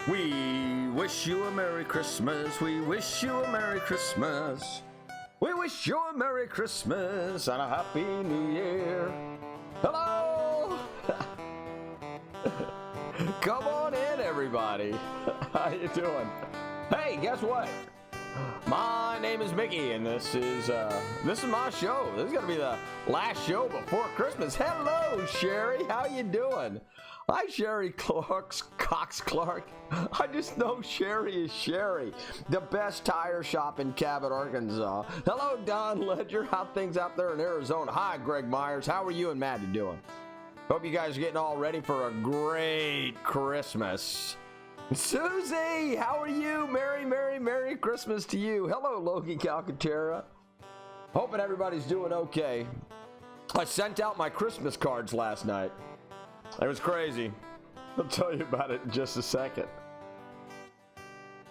We wish you a Merry Christmas. We wish you a Merry Christmas. We wish you a Merry Christmas and a Happy New Year. Hello! Come on in, everybody. How you doing? Hey, guess what? My name is Mickey, and this is my show. This is gonna be the last show before Christmas. Hello, Sherry. How you doing? Hi, Sherry Cox Clark. I just know Sherry is Sherry, the best tire shop in Cabot, Arkansas. Hello, Don Ledger. How things out there in Arizona? Hi, Greg Myers. How are you and Maddie doing? Hope you guys are getting all ready for a great Christmas. Susie, how are you? Merry Christmas to you. Hello, Logie Calcaterra. Hoping everybody's doing okay. I sent out my Christmas cards last night. It was crazy. I'll tell you about it in just a second.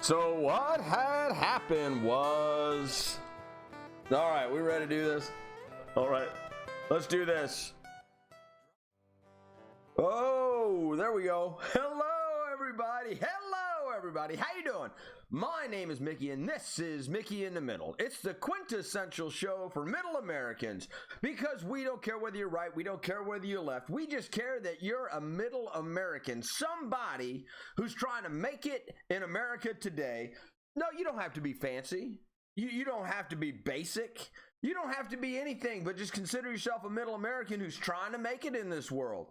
So what had happened was... All right, we ready to do this? All right, let's do this. Oh, there we go. Hello, everybody. Hello, everybody. How you doing? My name is Mickey, and this is Mickey in the Middle. It's the quintessential show for middle Americans, because we don't care whether you're right, we don't care whether you're left. We just care that you're a middle American, somebody who's trying to make it in America today. No, you don't have to be fancy. You don't have to be basic. You don't have to be anything, but just consider yourself a middle American who's trying to make it in this world.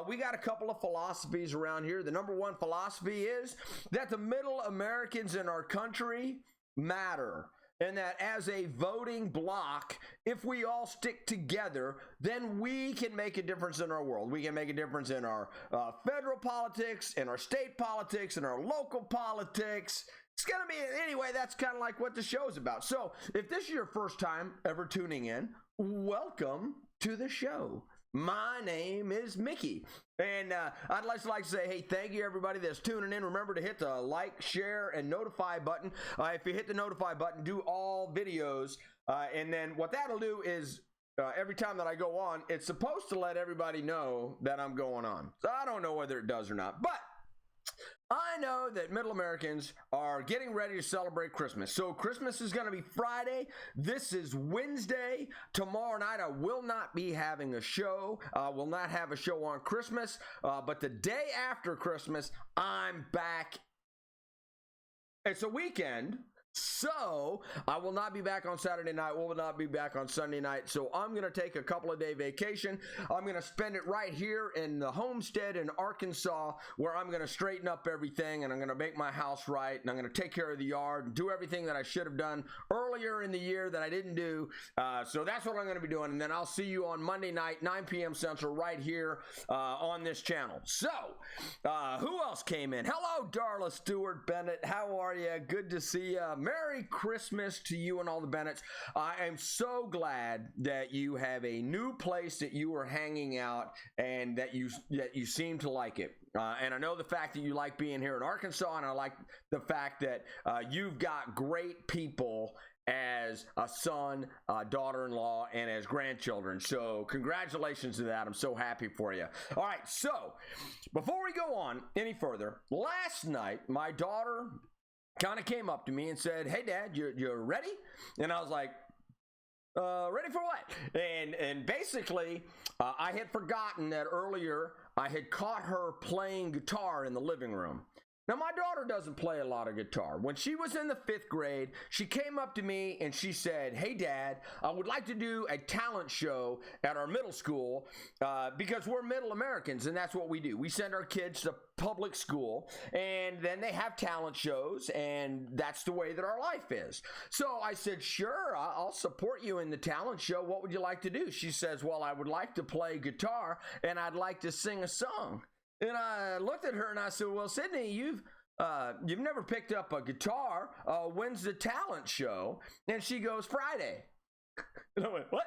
We got a couple of philosophies around here. The number one philosophy is that the middle Americans in our country matter, and that as a voting bloc, if we all stick together, then we can make a difference in our world. We can make a difference in our federal politics, in our state politics, in our local politics. It's going to be, anyway, that's kind of like what the show's about. So if this is your first time ever tuning in, welcome to the show. My name is Mickey. And I'd like to say, hey, thank you, everybody that's tuning in. Remember to hit the like, share, and notify button. If you hit the notify button, do all videos. And then what that'll do is every time that I go on, it's supposed to let everybody know that I'm going on. So I don't know whether it does or not. But I know that middle Americans are getting ready to celebrate Christmas. So Christmas is going to be Friday. This is Wednesday. Tomorrow night I will not be having a show. Will not have a show on Christmas. But the day after Christmas, I'm back. It's a weekend. So I will not be back on Saturday night, will not be back on Sunday night. So I'm going to take a couple of day vacation. I'm going to spend it right here in the homestead in Arkansas, where I'm going to straighten up everything, and I'm going to make my house right, and I'm going to take care of the yard and do everything that I should have done earlier in the year that I didn't do. So that's what I'm going to be doing. And then I'll see you on Monday night, 9 p.m. Central, right here on this channel. So who else came in? Hello, Darla Stewart Bennett. How are you? Good to see you. Merry Christmas to you and all the Bennetts. I am so glad that you have a new place that you are hanging out, and that you seem to like it. And I know the fact that you like being here in Arkansas, and I like the fact that you've got great people as a son, daughter-in-law, and as grandchildren. So congratulations to that. I'm so happy for you. All right, so before we go on any further, last night my daughter kind of came up to me and said, "Hey, Dad, you're ready?" And I was like, ready for what? And basically, I had forgotten that earlier I had caught her playing guitar in the living room. Now, my daughter doesn't play a lot of guitar. When she was in the 5th grade, she came up to me and she said, "Hey, Dad, I would like to do a talent show at our middle school because we're middle Americans, and that's what we do. We send our kids to public school, and then they have talent shows, and that's the way that our life is." So I said, "Sure, I'll support you in the talent show. What would you like to do?" She says, "Well, I would like to play guitar, and I'd like to sing a song." And I looked at her and I said, "Well, Sydney, you've never picked up a guitar. When's the talent show?" And she goes, "Friday." And I went, "What?"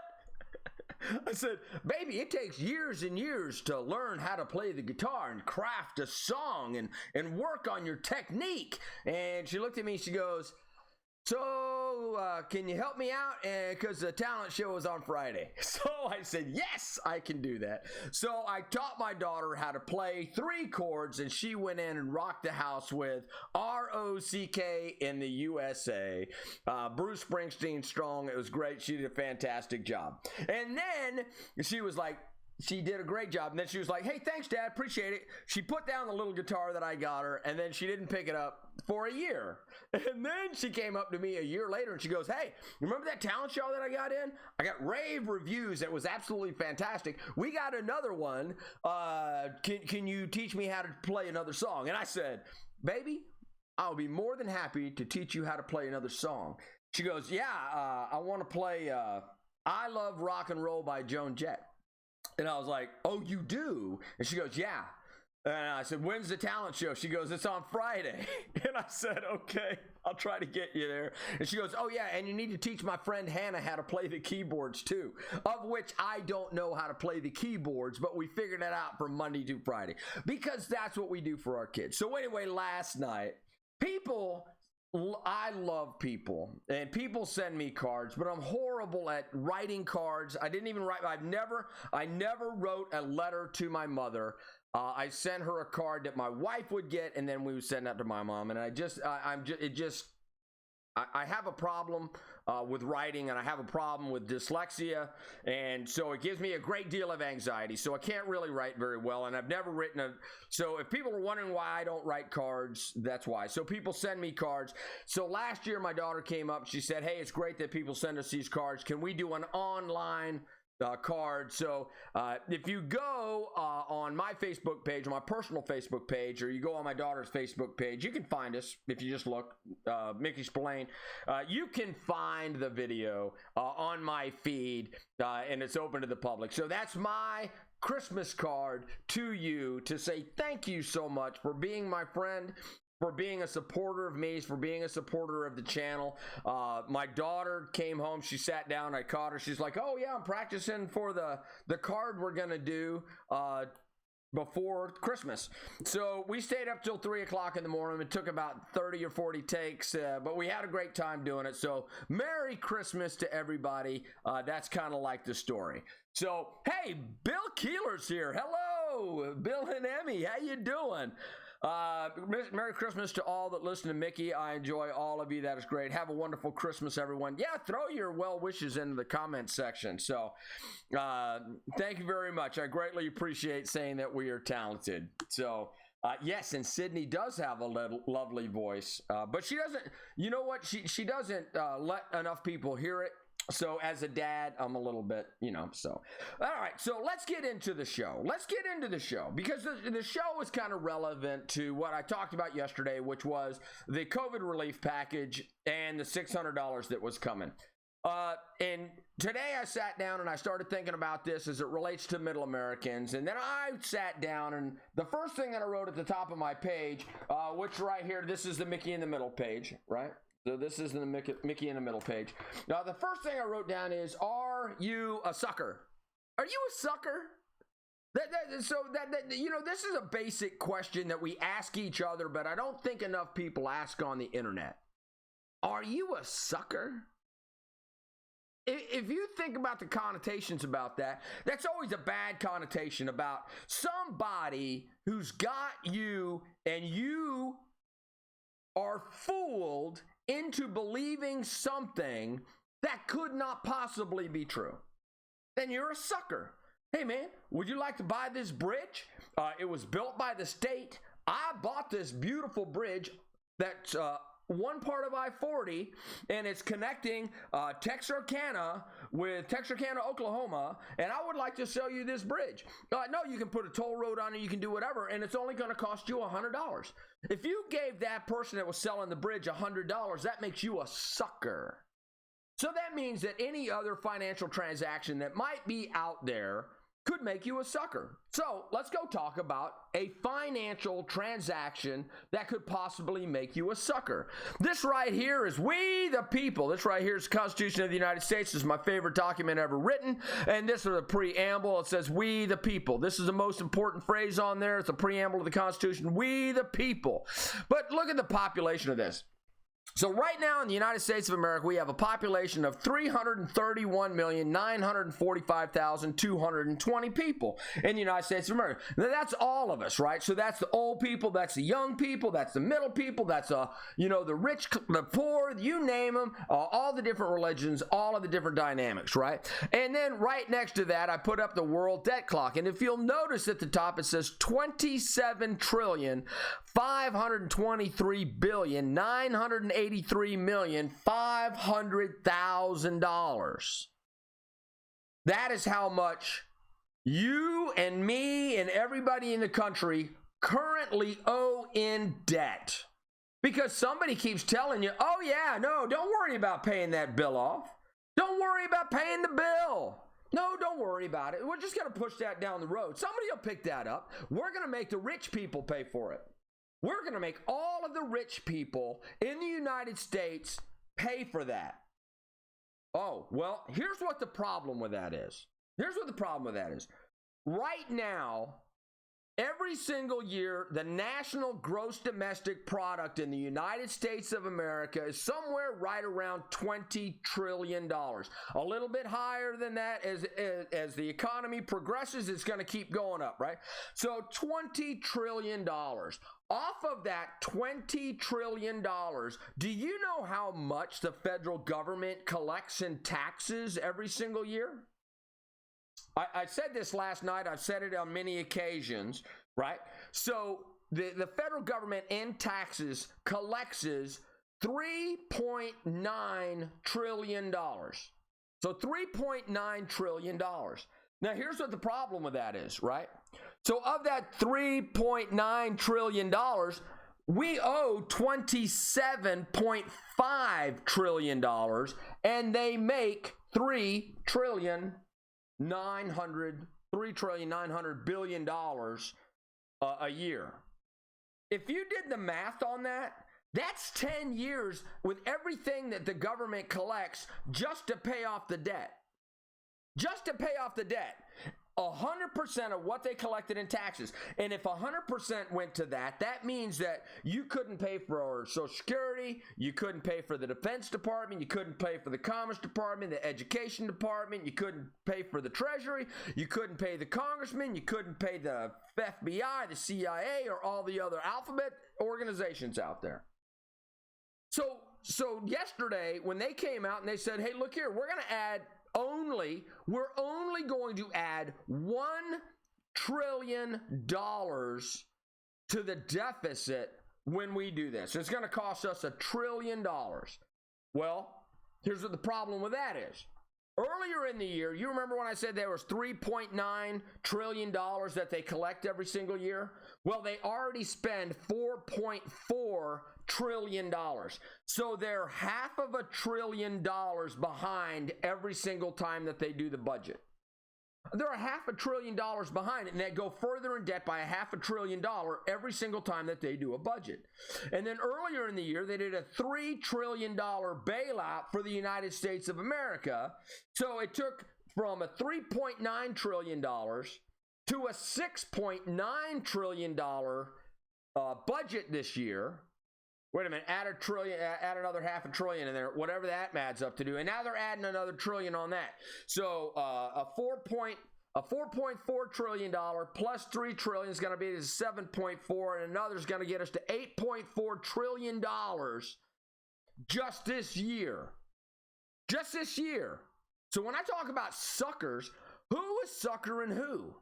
I said, "Baby, it takes years and years to learn how to play the guitar and craft a song and work on your technique." And she looked at me, she goes, "So can you help me out? Because the talent show is on Friday. So I said, yes, I can do that. So I taught my daughter how to play 3 chords, and she went in and rocked the house with R-O-C-K in the USA. Bruce Springsteen strong. It was great. She did a fantastic job. And then she was like, she did a great job. And then she was like, hey, thanks, Dad. Appreciate it. She put down the little guitar that I got her, and then she didn't pick it up for a year. And then she came up to me a year later, and she goes, hey, remember that talent show that I got in? I got rave reviews. It was absolutely fantastic. We got another one. Can you teach me how to play another song? And I said, baby, I'll be more than happy to teach you how to play another song. She goes, yeah, I want to play I Love Rock and Roll by Joan Jett. And I was like, oh, you do? And she goes, yeah. And I said, when's the talent show? She goes, it's on Friday. And I said, okay, I'll try to get you there. And she goes, oh, yeah, and you need to teach my friend Hannah how to play the keyboards, too, of which I don't know how to play the keyboards, but we figured it out from Monday to Friday because that's what we do for our kids. So anyway, last night, I love people, and people send me cards, but I'm horrible at writing cards. I didn't even write. I never wrote a letter to my mother. I sent her a card that my wife would get, and then we would send that to my mom. And I have a problem with writing, and I have a problem with dyslexia, and so it gives me a great deal of anxiety. So I can't really write very well, and I've never written so if people are wondering why I don't write cards, that's why. So people send me cards. So last year, my daughter came up. She said, hey, it's great that people send us these cards. Can we do an online card? So if you go on my Facebook page, my personal Facebook page, or you go on my daughter's Facebook page, you can find us if you just look, Mickey Spillane. You can find the video on my feed, and it's open to the public. So that's my Christmas card to you to say thank you so much for being my friend, for being a supporter of me, for being a supporter of the channel. My daughter came home. She sat down. I caught her. She's like, oh, yeah, I'm practicing for the card we're going to do before Christmas. So we stayed up till 3 o'clock in the morning. It took about 30 or 40 takes, but we had a great time doing it. So Merry Christmas to everybody. That's kind of like the story. So, hey, Bill Keeler's here. Hello, Bill and Emmy. How you doing? Merry Christmas to all that listen to Mickey. I enjoy all of you. That is great. Have a wonderful Christmas, everyone. Yeah, throw your well wishes into the comment section. So thank you very much. I greatly appreciate saying that we are talented. So yes, and Sydney does have a lovely voice, but she doesn't, you know what? She doesn't let enough people hear it. So as a dad, I'm a little bit, so. All right, so let's get into the show. Because the show is kind of relevant to what I talked about yesterday, which was the COVID relief package and the $600 that was coming. And today I sat down and I started thinking about this as it relates to middle Americans. And then I sat down, and the first thing that I wrote at the top of my page, which right here, this is the Mickey in the Middle page, right? So this is the Mickey in the Middle page. Now, the first thing I wrote down is, are you a sucker? Are you a sucker? This is a basic question that we ask each other, but I don't think enough people ask on the internet. Are you a sucker? If you think about the connotations about that, that's always a bad connotation about somebody who's got you and you are fooled into believing something that could not possibly be true. Then you're a sucker. Hey man, would you like to buy this bridge? It was built by the state. I bought this beautiful bridge that's one part of I-40, and it's connecting Texarkana with Texarkana, Oklahoma, and I would like to sell you this bridge. No, you can put a toll road on it, you can do whatever, and it's only going to cost you $100. If you gave that person that was selling the bridge $100, that makes you a sucker. So that means that any other financial transaction that might be out there could make you a sucker. So let's go talk about a financial transaction that could possibly make you a sucker. This right here is We the People. This right here is the Constitution of the United States. This is my favorite document ever written. And this is a preamble. It says, We the People. This is the most important phrase on there. It's a preamble to the Constitution. We the People. But look at the population of this. So right now in the United States of America, we have a population of 331,945,220 people in the United States of America. Now, that's all of us, right? So that's the old people, that's the young people, that's the middle people, that's the rich, the poor, you name them, all the different religions, all of the different dynamics, right? And then right next to that, I put up the world debt clock. And if you'll notice at the top, it says 27,523,983,500,000. That is how much you and me and everybody in the country currently owe in debt. Because somebody keeps telling you, oh yeah, no, don't worry about paying that bill off. Don't worry about paying the bill. No, don't worry about it. We're just going to push that down the road. Somebody will pick that up. We're going to make the rich people pay for it. We're going to make all of the rich people in the United States pay for that. Oh, well, here's what the problem with that is. Right now, every single year, the national gross domestic product in the United States of America is somewhere right around $20 trillion. A little bit higher than that as the economy progresses, it's going to keep going up, right? So $20 trillion. Off of that $20 trillion, do you know how much the federal government collects in taxes every single year? I said this last night. I've said it on many occasions, right? So the federal government in taxes collects $3.9 trillion. So $3.9 trillion. Now, here's what the problem with that is, right? So of that $3.9 trillion, we owe $27.5 trillion, and they make $3.9 billion a year. If you did the math on that, that's 10 years with everything that the government collects just to pay off the debt. Just to pay off the debt. 100% of what they collected in taxes. And if 100% went to that, that means that you couldn't pay for Social Security, you couldn't pay for the Defense Department, you couldn't pay for the Commerce Department, the Education Department, you couldn't pay for the Treasury, you couldn't pay the Congressman, you couldn't pay the FBI, the CIA, or all the other alphabet organizations out there. So yesterday, when they came out and they said, hey, look here, we're only going to add $1 trillion to the deficit when we do this. It's going to cost us $1 trillion. Well, here's what the problem with that is. Earlier in the year, you remember when I said there was $3.9 trillion that they collect every single year? Well, they already spend $4.4 trillion. So they're $500 billion behind every single time that they do the budget. They're $500 billion behind it, and they go further in debt by $500 billion every single time that they do a budget. And then earlier in the year, they did a $3 trillion bailout for the United States of America. So it took from a $3.9 trillion to a $6.9 trillion budget this year. Wait a minute, add another $500 billion in there, whatever that adds up to do. And now they're adding another trillion on that. So a $4.4 trillion plus $3 trillion is going to be $7.4, and another is going to get us to $8.4 trillion just this year. Just this year. So when I talk about suckers, who is suckering who?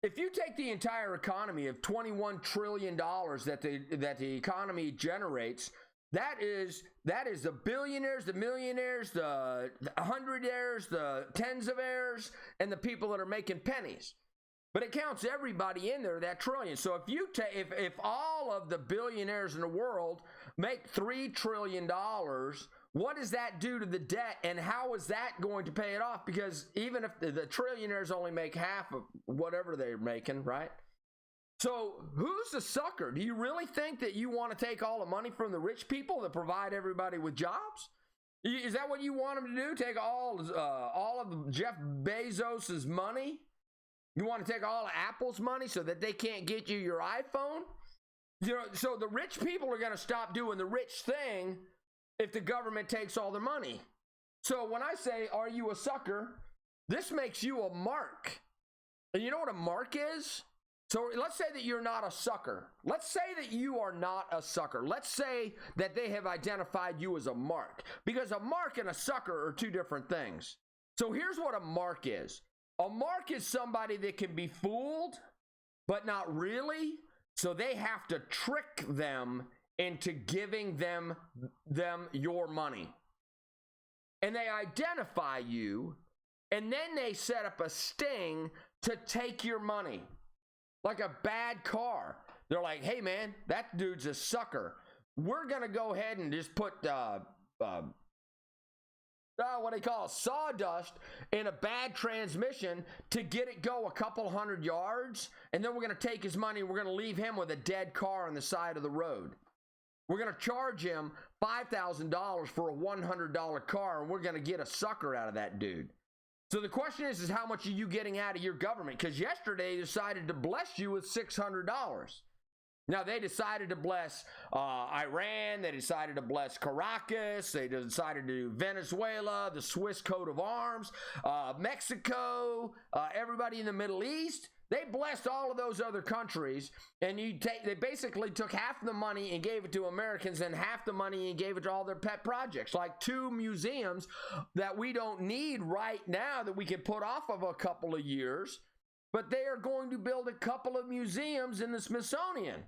If you take the entire economy of $21 trillion that the economy generates, that is the billionaires, the millionaires, the hundredaires, the tens of heirs, and the people that are making pennies. But it counts everybody in there, that trillion. So if all of the billionaires in the world make $3 trillion, what does that do to the debt, and how is that going to pay it off? Because even if the trillionaires only make half of whatever they're making, right? So who's the sucker? Do you really think that you want to take all the money from the rich people that provide everybody with jobs? Is that what you want them to do? Take all of Jeff Bezos's money? You want to take all of Apple's money so that they can't get you your iPhone? So the rich people are going to stop doing the rich thing if the government takes all their money. So when I say, are you a sucker? This makes you a mark. And you know what a mark is? So let's say that you're not a sucker. Let's say that you are not a sucker. Let's say that they have identified you as a mark. Because a mark and a sucker are two different things. So here's what a mark is. A mark is somebody that can be fooled, but not really. So they have to trick them into giving them your money. And they identify you, and then they set up a sting to take your money. Like a bad car. They're like, hey man, that dude's a sucker. We're going to go ahead and just put, what they call sawdust in a bad transmission to get it go a couple hundred yards. And then we're going to take his money. We're going to leave him with a dead car on the side of the road. We're going to charge him $5,000 for a $100 car. And we're going to get a sucker out of that dude. So the question is how much are you getting out of your government? Because yesterday they decided to bless you with $600. Now, they decided to bless Iran. They decided to bless Caracas. They decided to do Venezuela, the Swiss coat of arms, Mexico, everybody in the Middle East. They blessed all of those other countries, and they basically took half the money and gave it to Americans and half the money and gave it to all their pet projects, like 2 museums that we don't need right now that we can put off of a couple of years, but they are going to build a couple of museums in the Smithsonian.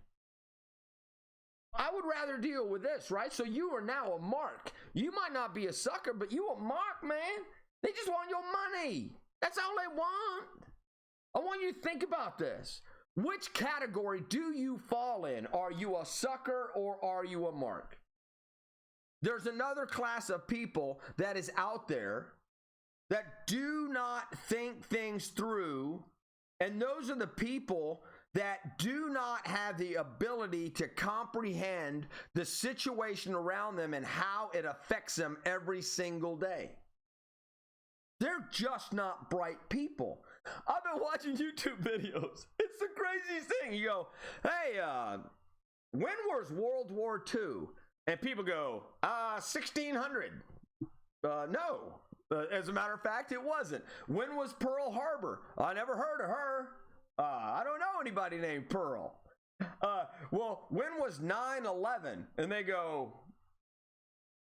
I would rather deal with this, right? So you are now a mark. You might not be a sucker, but you a mark, man. They just want your money. That's all they want. I want you to think about this. Which category do you fall in? Are you a sucker or are you a mark? There's another class of people that is out there that do not think things through, and those are the people that do not have the ability to comprehend the situation around them and how it affects them every single day. They're just not bright people. I've been watching YouTube videos. It's the craziest thing. You go, hey, when was World War II? And people go, 1600. No. As a matter of fact, it wasn't. When was Pearl Harbor? I never heard of her. I don't know anybody named Pearl. Well, when was 9/11? And they go,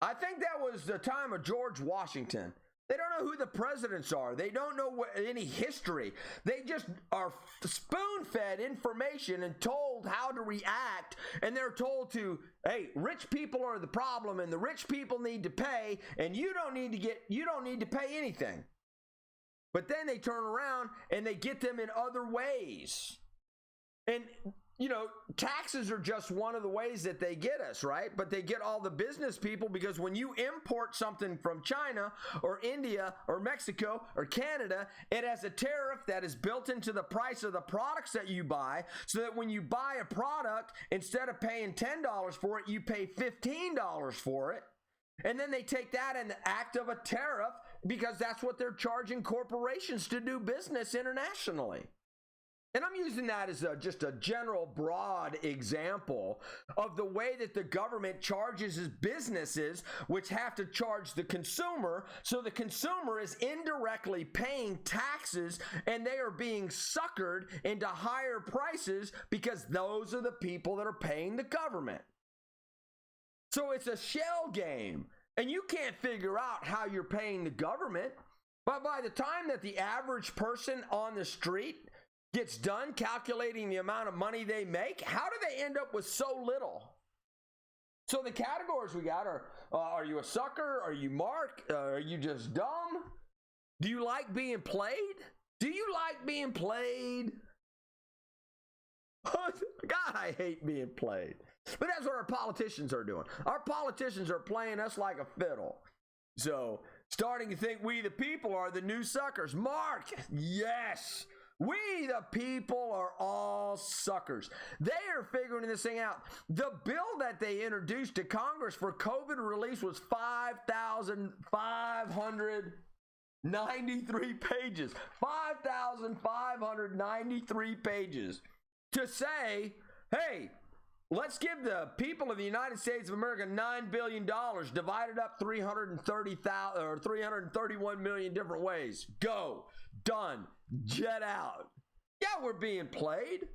I think that was the time of George Washington. They don't know who the presidents are. They don't know any history. They just are spoon-fed information and told how to react. And they're told to, hey, rich people are the problem, and the rich people need to pay, and you don't need to pay anything. But then they turn around and they get them in other ways. And, you know, taxes are just one of the ways that they get us, right? But they get all the business people, because when you import something from China or India or Mexico or Canada, it has a tariff that is built into the price of the products that you buy, so that when you buy a product, instead of paying $10 for it, you pay $15 for it. And then they take that and act of a tariff, because that's what they're charging corporations to do business internationally. And I'm using that as just a general broad example of the way that the government charges its businesses, which have to charge the consumer. So the consumer is indirectly paying taxes, and they are being suckered into higher prices because those are the people that are paying the government. So it's a shell game, and you can't figure out how you're paying the government. But by the time that the average person on the street gets done calculating the amount of money they make, how do they end up with so little? So the categories we got are you a sucker? Are you mark? Are you just dumb? Do you like being played? Do you like being played? God, I hate being played. But that's what our politicians are doing. Our politicians are playing us like a fiddle. So, starting to think we the people are the new suckers. Mark, yes. We the people are all suckers. They are figuring this thing out. The bill that they introduced to Congress for COVID relief was 5,593 pages. 5,593 pages to say, hey, Let's give the people of the United States of America $9 billion divided up 330,000 or 331 million different ways. Go. Done. Jet out. Yeah, we're being played.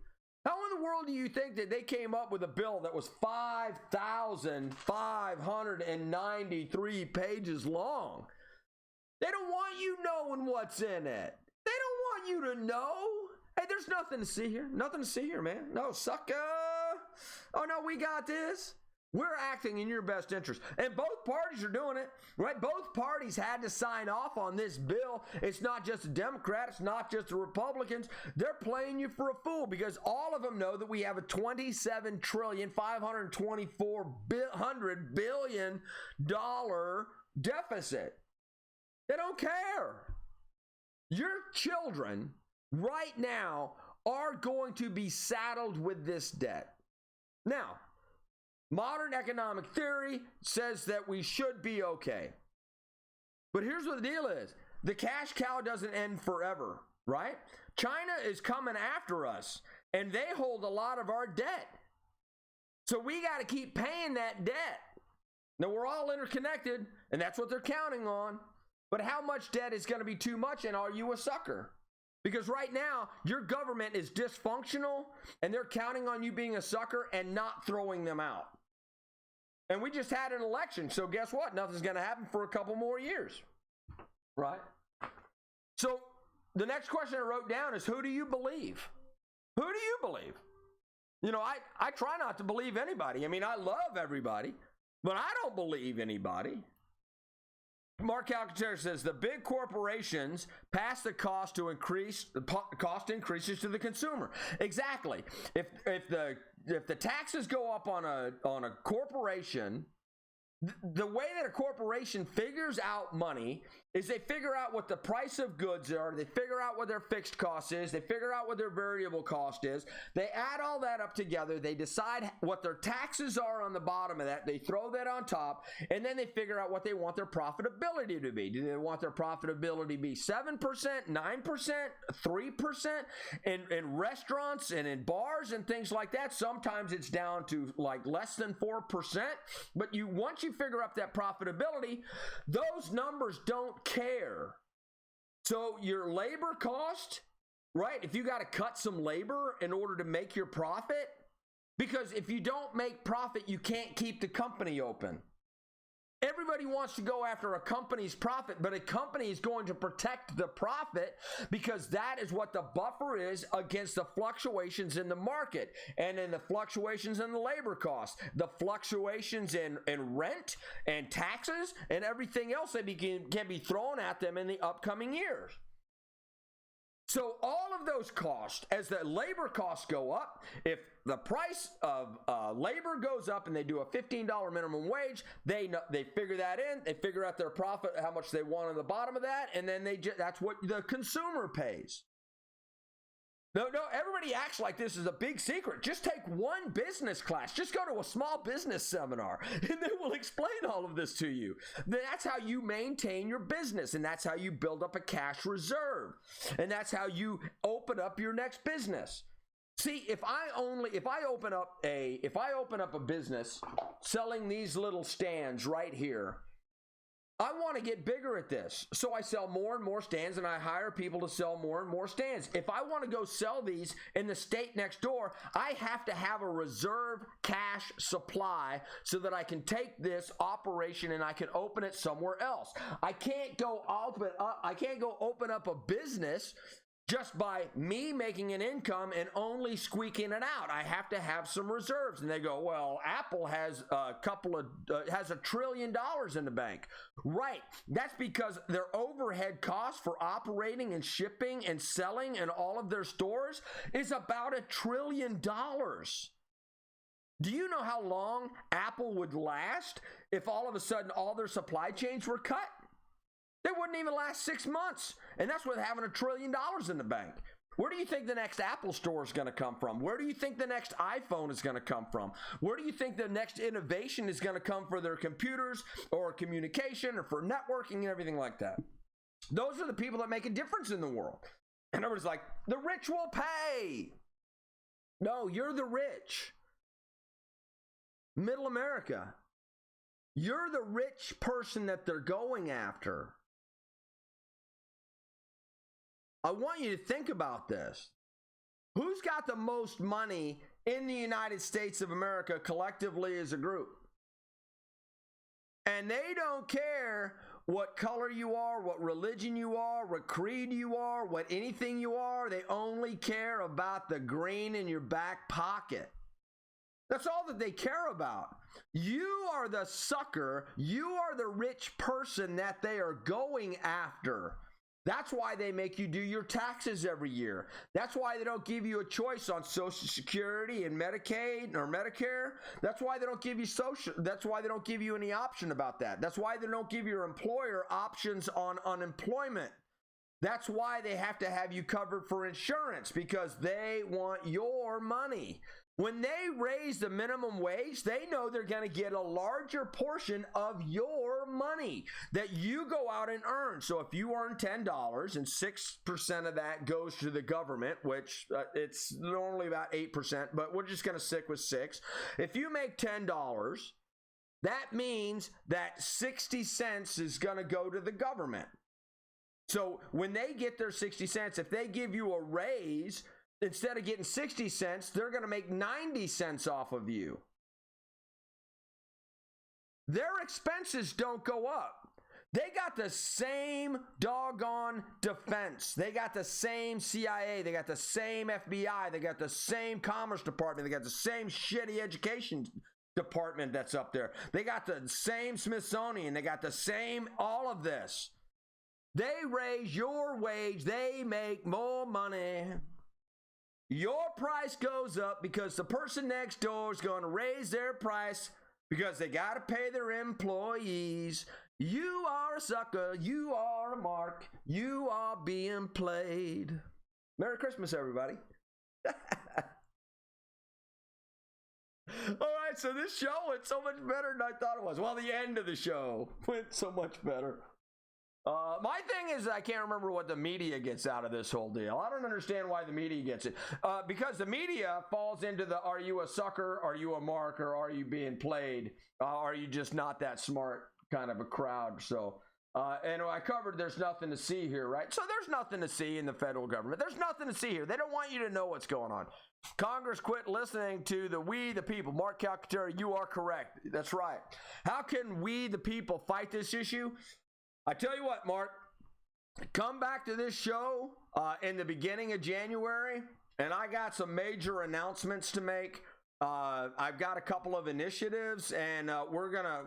How in the world do you think that they came up with a bill that was 5,593 pages long? They don't want you knowing what's in it. They don't want you to know. Hey, there's nothing to see here. Nothing to see here, man. No, sucker. Oh, no, we got this. We're acting in your best interest. And both parties are doing it, right? Both parties had to sign off on this bill. It's not just the Democrats. It's not just the Republicans. They're playing you for a fool because all of them know that we have a $27,524 billion deficit. They don't care. Your children right now are going to be saddled with this debt. Now, modern economic theory says that we should be okay. But here's what the deal is. The cash cow doesn't end forever, right? China is coming after us, and they hold a lot of our debt. So we got to keep paying that debt. Now, we're all interconnected, and that's what they're counting on. But how much debt is going to be too much, and are you a sucker? Because right now, your government is dysfunctional, and they're counting on you being a sucker and not throwing them out. And we just had an election, so guess what? Nothing's going to happen for a couple more years, right? So the next question I wrote down is, who do you believe? Who do you believe? You know, I try not to believe anybody. I mean, I love everybody, but I don't believe anybody. Mark Alcantara says the big corporations pass the cost to increase the cost increases to the consumer. Exactly. If the taxes go up on a corporation, the way that a corporation figures out money is they figure out what the price of goods are, they figure out what their fixed cost is, they figure out what their variable cost is, they add all that up together, they decide what their taxes are on the bottom of that, they throw that on top, and then they figure out what they want their profitability to be. Do they want their profitability to be 7%, 9%, 3%? In restaurants and in bars and things like that, sometimes it's down to like less than 4%, but once you figure up that profitability, those numbers don't care. So your labor cost, right? If you got to cut some labor in order to make your profit, because if you don't make profit, you can't keep the company open. Everybody wants to go after a company's profit, but a company is going to protect the profit because that is what the buffer is against the fluctuations in the market and in the fluctuations in the labor costs, the fluctuations in rent and taxes and everything else that can be thrown at them in the upcoming years. So all of those costs, as the labor costs go up, if the price of labor goes up and they do a $15 minimum wage, they figure that in, they figure out their profit, how much they want on the bottom of that, and then that's what the consumer pays. No, everybody acts like this is a big secret. Just take one business class. Just go to a small business seminar, and they will explain all of this to you. That's how you maintain your business, and that's how you build up a cash reserve, and that's how you open up your next business. See, if I open up a business selling these little stands right here, I want to get bigger at this. So I sell more and more stands and I hire people to sell more and more stands. If I want to go sell these in the state next door, I have to have a reserve cash supply so that I can take this operation and I can open it somewhere else. I can't go open up a business just by me making an income and only squeaking it out. I have to have some reserves. And they go, well, Apple has has $1 trillion in the bank. Right. That's because their overhead costs for operating and shipping and selling and all of their stores is about $1 trillion. Do you know how long Apple would last if all of a sudden all their supply chains were cut? They wouldn't even last 6 months. And that's with having $1 trillion in the bank. Where do you think the next Apple store is going to come from? Where do you think the next iPhone is going to come from? Where do you think the next innovation is going to come for their computers or communication or for networking and everything like that? Those are the people that make a difference in the world. And everybody's like, the rich will pay. No, you're the rich. Middle America. You're the rich person that they're going after. I want you to think about this. Who's got the most money in the United States of America collectively as a group? And they don't care what color you are, what religion you are, what creed you are, what anything you are. They only care about the green in your back pocket. That's all that they care about. You are the sucker. You are the rich person that they are going after. That's why they make you do your taxes every year. That's why they don't give you a choice on Social Security and Medicaid or Medicare. That's why they don't give you that's why they don't give you any option about that. That's why they don't give your employer options on unemployment. That's why they have to have you covered for insurance, because they want your money. When they raise the minimum wage, they know they're going to get a larger portion of your money that you go out and earn. So if you earn $10 and 6% of that goes to the government, which it's normally about 8%, but we're just going to stick with 6. If you make $10, that means that 60 cents is going to go to the government. So when they get their 60 cents, if they give you a raise, instead of getting 60 cents, they're going to make 90 cents off of you. Their expenses don't go up. They got the same doggone defense. They got the same CIA. They got the same FBI. They got the same Commerce Department. They got the same shitty education department that's up there. They got the same Smithsonian. They got the same all of this. They raise your wage. They make more money. Your price goes up because the person next door is going to raise their price because they got to pay their employees. You are a sucker. You are a mark. You are being played. Merry Christmas, everybody. All right, so this show went so much better than I thought it was. Well, the end of the show went so much better. My thing is, I can't remember what the media gets out of this whole deal. I don't understand why the media gets it. Because the media falls into the, are you a sucker, are you a mark, or are you being played? Are you just not that smart kind of a crowd? So, and I covered there's nothing to see here, right? So there's nothing to see in the federal government. There's nothing to see here. They don't want you to know what's going on. Congress quit listening to the we the people. Mark Calcaterra, you are correct. That's right. How can we the people fight this issue? I tell you what, Mark, come back to this show in the beginning of January, and I got some major announcements to make. I've got a couple of initiatives, and we're going to,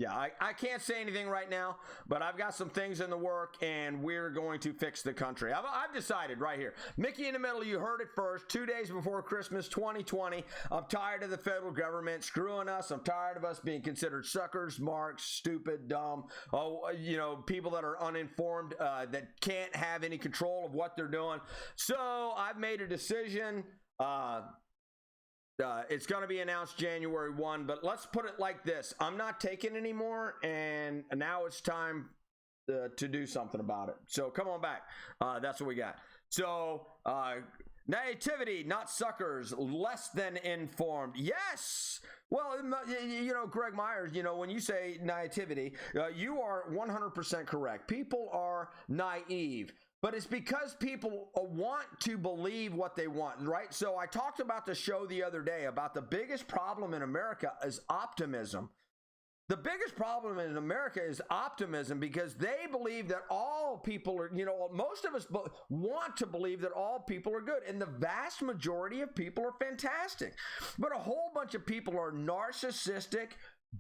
I can't say anything right now, but I've got some things in the work, and we're going to fix the country. I've decided right here. Mickey in the Middle, you heard it first. 2 days before Christmas 2020. I'm tired of the federal government screwing us. I'm tired of us being considered suckers, marks, stupid, dumb, people that are uninformed, that can't have any control of what they're doing. So I've made a decision. It's going to be announced January 1, but let's put it like this. I'm not taking anymore, and now it's time to do something about it. So come on back. That's what we got. So naivety, not suckers, less than informed. Yes. Well, Greg Myers, when you say naivety, you are 100% correct. People are naive. But it's because people want to believe what they want, right? So I talked about the show the other day about the biggest problem in America is optimism. The biggest problem in America is optimism because they believe that all people are, most of us want to believe that all people are good. And the vast majority of people are fantastic. But a whole bunch of people are narcissistic,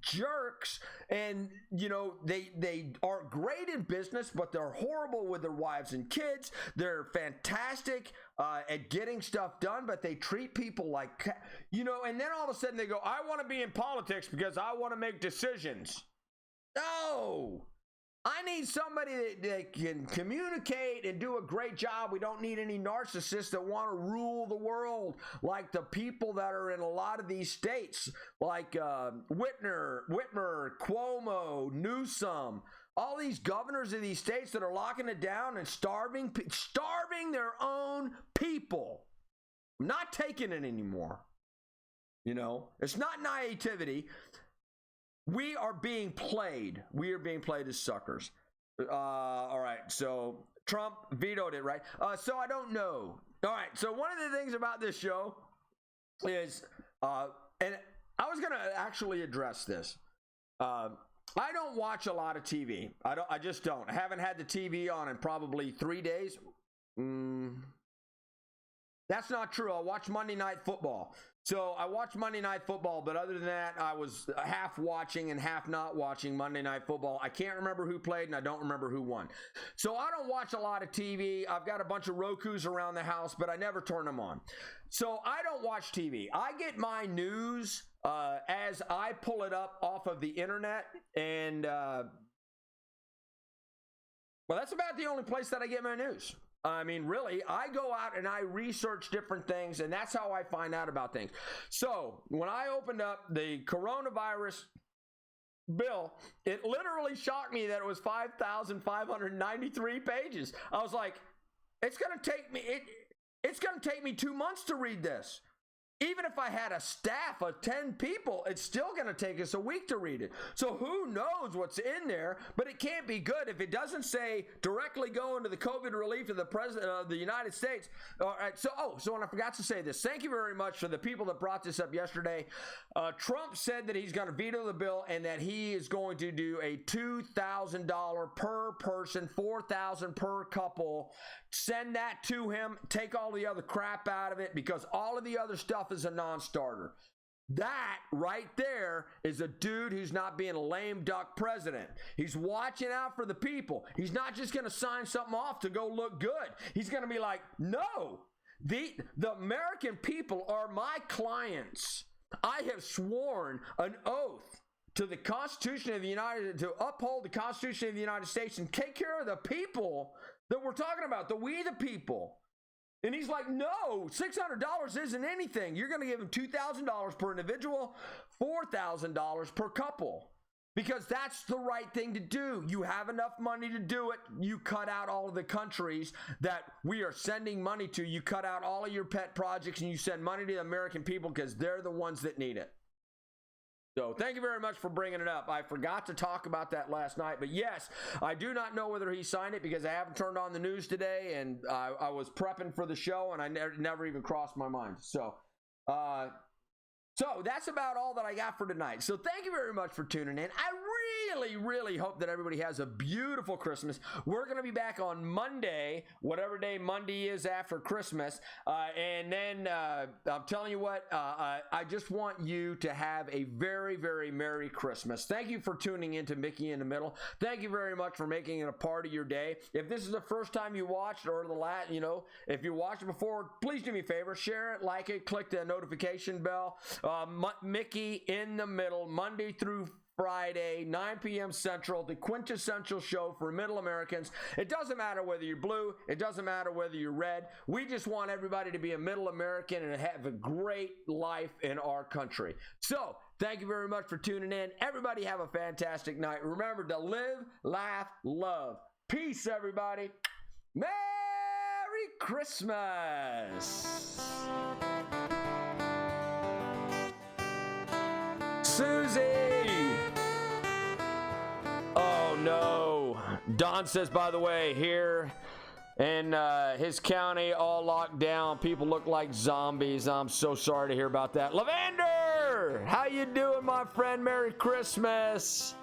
jerks, and they are great in business, but they're horrible with their wives and kids. They're fantastic at getting stuff done, but they treat people like and then all of a sudden they go, I want to be in politics because I want to make decisions. No, I need somebody that can communicate and do a great job. We don't need any narcissists that want to rule the world like the people that are in a lot of these states, like Whitmer, Cuomo, Newsom, all these governors of these states that are locking it down and starving their own people. I'm not taking it anymore. You know, it's not naivety. We are being played. We are being played as suckers. All right, so Trump vetoed it, right? So I don't know. All right, so one of the things about this show is, and I was going to actually address this. I don't watch a lot of TV. I just don't. I haven't had the TV on in probably 3 days. That's not true. I watch Monday Night Football. So I watch Monday Night Football, but other than that, I was half watching and half not watching Monday Night Football. I can't remember who played, and I don't remember who won. So I don't watch a lot of TV. I've got a bunch of Rokus around the house, but I never turn them on. So I don't watch TV. I get my news as I pull it up off of the internet, and well, that's about the only place that I get my news. I mean, really, I go out and I research different things, and that's how I find out about things. So when I opened up the coronavirus bill, it literally shocked me that it was 5,593 pages. I was like, it's going to take me 2 months to read this. Even if I had a staff of 10 people, it's still going to take us a week to read it. So who knows what's in there, but it can't be good if it doesn't say directly go into the COVID relief of the President of the United States. All right, so and I forgot to say this. Thank you very much for the people that brought this up yesterday. Trump said that he's going to veto the bill and that he is going to do a $2,000 per person, $4,000 per couple. Send that to him. Take all the other crap out of it because all of the other stuff is a non-starter. That right there is a dude who's not being a lame duck president. He's watching out for the people. He's not just going to sign something off to go look good. He's going to be like, no, the American people are my clients. I have sworn an oath to the Constitution of the to uphold the Constitution of the United States and take care of the people that we're talking about, we the people. And he's like, no, $600 isn't anything. You're going to give him $2,000 per individual, $4,000 per couple. Because that's the right thing to do. You have enough money to do it. You cut out all of the countries that we are sending money to. You cut out all of your pet projects and you send money to the American people because they're the ones that need it. So thank you very much for bringing it up. I forgot to talk about that last night, but yes, I do not know whether he signed it because I haven't turned on the news today, and I was prepping for the show, and I never even crossed my mind. So that's about all that I got for tonight. So thank you very much for tuning in. I really hope that everybody has a beautiful Christmas. We're going to be back on Monday, whatever day Monday is after Christmas. And then I'm telling you what, I just want you to have a very, very Merry Christmas. Thank you for tuning in to Mickey in the Middle. Thank you very much for making it a part of your day. If this is the first time you watched or the last, if you watched it before, please do me a favor, share it, like it, click the notification bell. Mickey in the Middle, Monday through Friday, 9 p.m. Central, the quintessential show for Middle Americans. It doesn't matter whether you're blue. It doesn't matter whether you're red. We just want everybody to be a Middle American and have a great life in our country. So, thank you very much for tuning in. Everybody have a fantastic night. Remember to live, laugh, love. Peace, everybody. Merry Christmas. Susie! Oh no. Don says, by the way, here in his county, all locked down. People look like zombies. I'm so sorry to hear about that. Lavender! How you doing, my friend? Merry Christmas.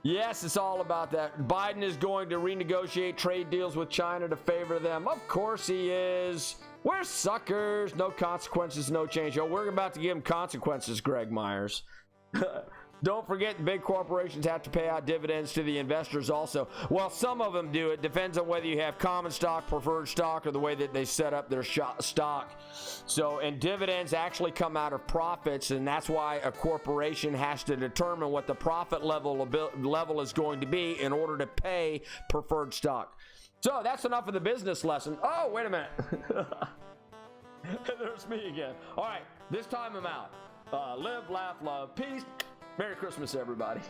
Yes, it's all about that. Biden is going to renegotiate trade deals with China to favor them. Of course he is. We're suckers. No consequences, no change. Oh, we're about to give him consequences, Greg Myers. Don't forget, big corporations have to pay out dividends to the investors also. Well, some of them do. It depends on whether you have common stock, preferred stock, or the way that they set up their stock. So, and dividends actually come out of profits, and that's why a corporation has to determine what the profit level is going to be in order to pay preferred stock. So, that's enough of the business lesson. Oh, wait a minute. There's me again. All right, this time I'm out. Live, laugh, love, peace. Merry Christmas, everybody.